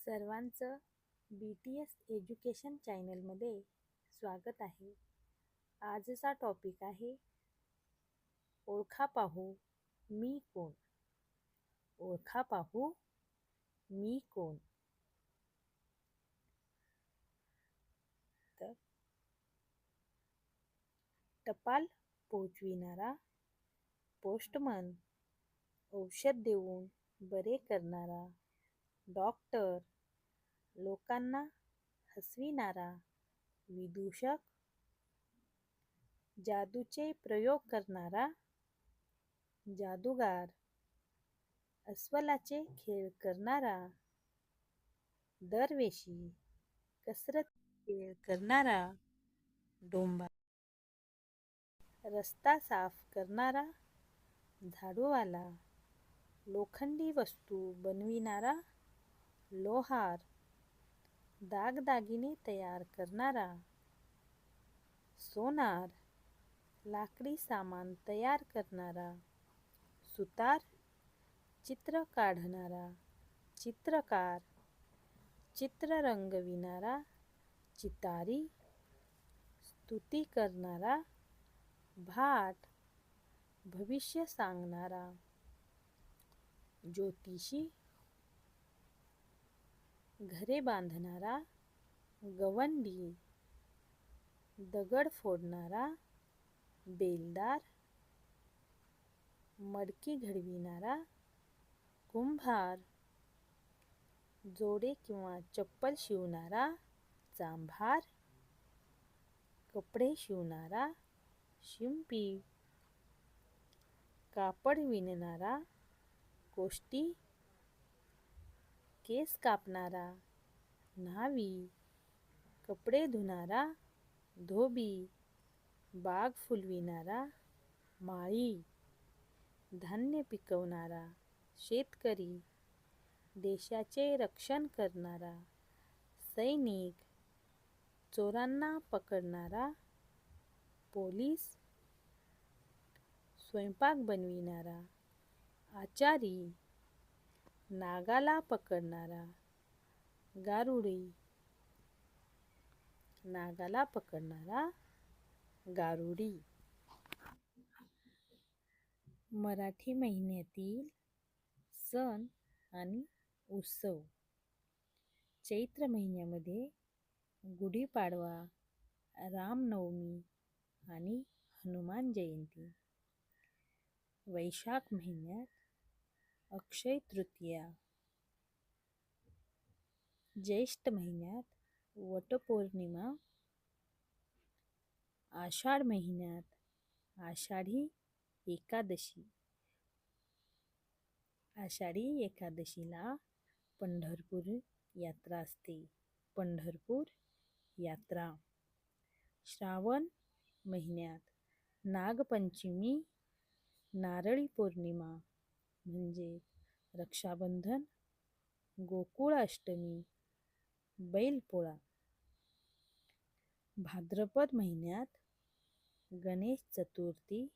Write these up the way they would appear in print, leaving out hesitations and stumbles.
सर्वांचं BTS education चॅनलमध्ये स्वागत आहे. आजचा टॉपिक आहे ओळखा पाहू मी कोण. ओळखा पाहू मी कोण. तर टपाल पोचविणारा, पोस्टमन, औषध देऊन बरे करणारा, डॉक्टर, लोकांना हसविणारा, विदूषक, जादूचे प्रयोग करणारा, जादूगार, अस्वलाचे खेळ करणारा, दरवेशी, कसरत खेळ करणारा, डोंबा, रस्ता साफ करणारा, झाडूवाला, लोखंडी वस्तू बनविणारा, लोहार, दागदागिने तयार करणारा, सोनार, लाकडी सामान तयार करणारा, सुतार, चित्र काढणारा, चित्रकार, चित्र रंगविणारा, चितारी, स्तुती करणारा, भाट, भविष्य सांगणारा, ज्योतिषी, घरे बांधणारा, गवंडी, दगड फोडणारा, बेलदार, मडकी घडविणारा, कुंभार, जोडे किंवा चप्पल शिवणारा, चांभार, कपडे शिवणारा, शिंपी, कापड विणणारा, कोष्टी, केस कापणारा, न्हावी, कपडे धुणारा, धोबी, बाग फुलविणारा, माळी, धान्य पिकवणारा, शेतकरी, देशाचे रक्षण करणारा, सैनिक, चोरांना पकडणारा, पोलीस, स्वयंपाक बनविणारा, आचारी, नागाला पकडणारा, गारुडी, नागाला पकडणारा, गारुडी. मराठी महिन्यातील सण आणि उत्सव. चैत्र महिन्यामध्ये गुढीपाडवा, रामनवमी आणि हनुमान जयंती. वैशाख महिन्यात अक्षय तृतीया. ज्येष्ठ महिन्यात वटपौर्णिमा. आषाढ महिन्यात आषाढी एकादशी. आषाढी एकादशीला पंढरपूर यात्रा असते. पंढरपूर यात्रा. श्रावण महिन्यात नागपंचमी, नारळी पौर्णिमा म्हणजे रक्षाबंधन, गोकुळ अष्टमी, बैलपोळा. भाद्रपद महिन्यात गणेश चतुर्थी,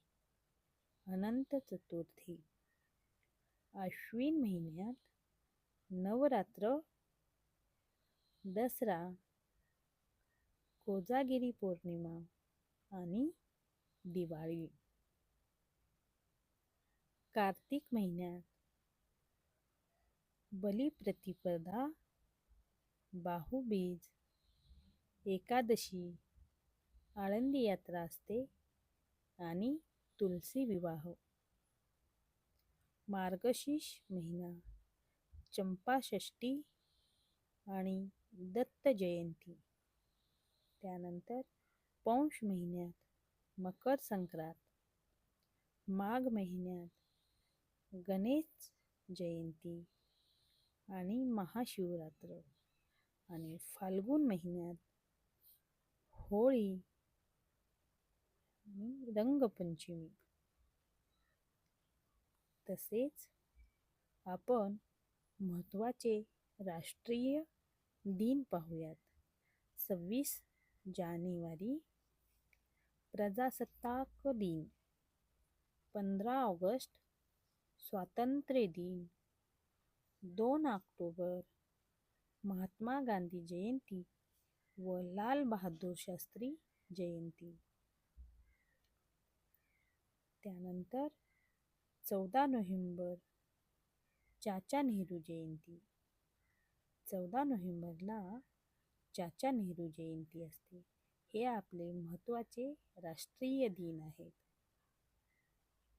अनंत चतुर्थी. आश्विन महिन्यात नवरात्र, दसरा, कोजागिरी पौर्णिमा आणि दिवाळी. कार्तिक महिन्यात बलिप्रतिपदा, बाहुबीज, एकादशी, आळंदी यात्रा असते आणि तुलसी विवाह. मार्गशीर्ष महिना चंपाषष्ठी आणि दत्त जयंती. त्यानंतर पौष महिन्यात मकर संक्रांत. माघ महिन्यात गणेश जयंती आणि महाशिवरात्र. आणि फाल्गुन महिन्यात होळी आणि रंगपंचमी. तसेच आपण महत्त्वाचे राष्ट्रीय दिन पाहूयात. 26 जानेवारी प्रजासत्ताक दिन. 15 ऑगस्ट स्वातंत्र्य दिन. 2 ऑक्टोबर महात्मा गांधी जयंती व लाल बहादूर शास्त्री जयंती. त्यानंतर 14 नोव्हेंबर चाचा नेहरू जयंती. 14 नोव्हेंबरला चाचा नेहरू जयंती असते. हे आपले महत्त्वाचे राष्ट्रीय दिन आहेत.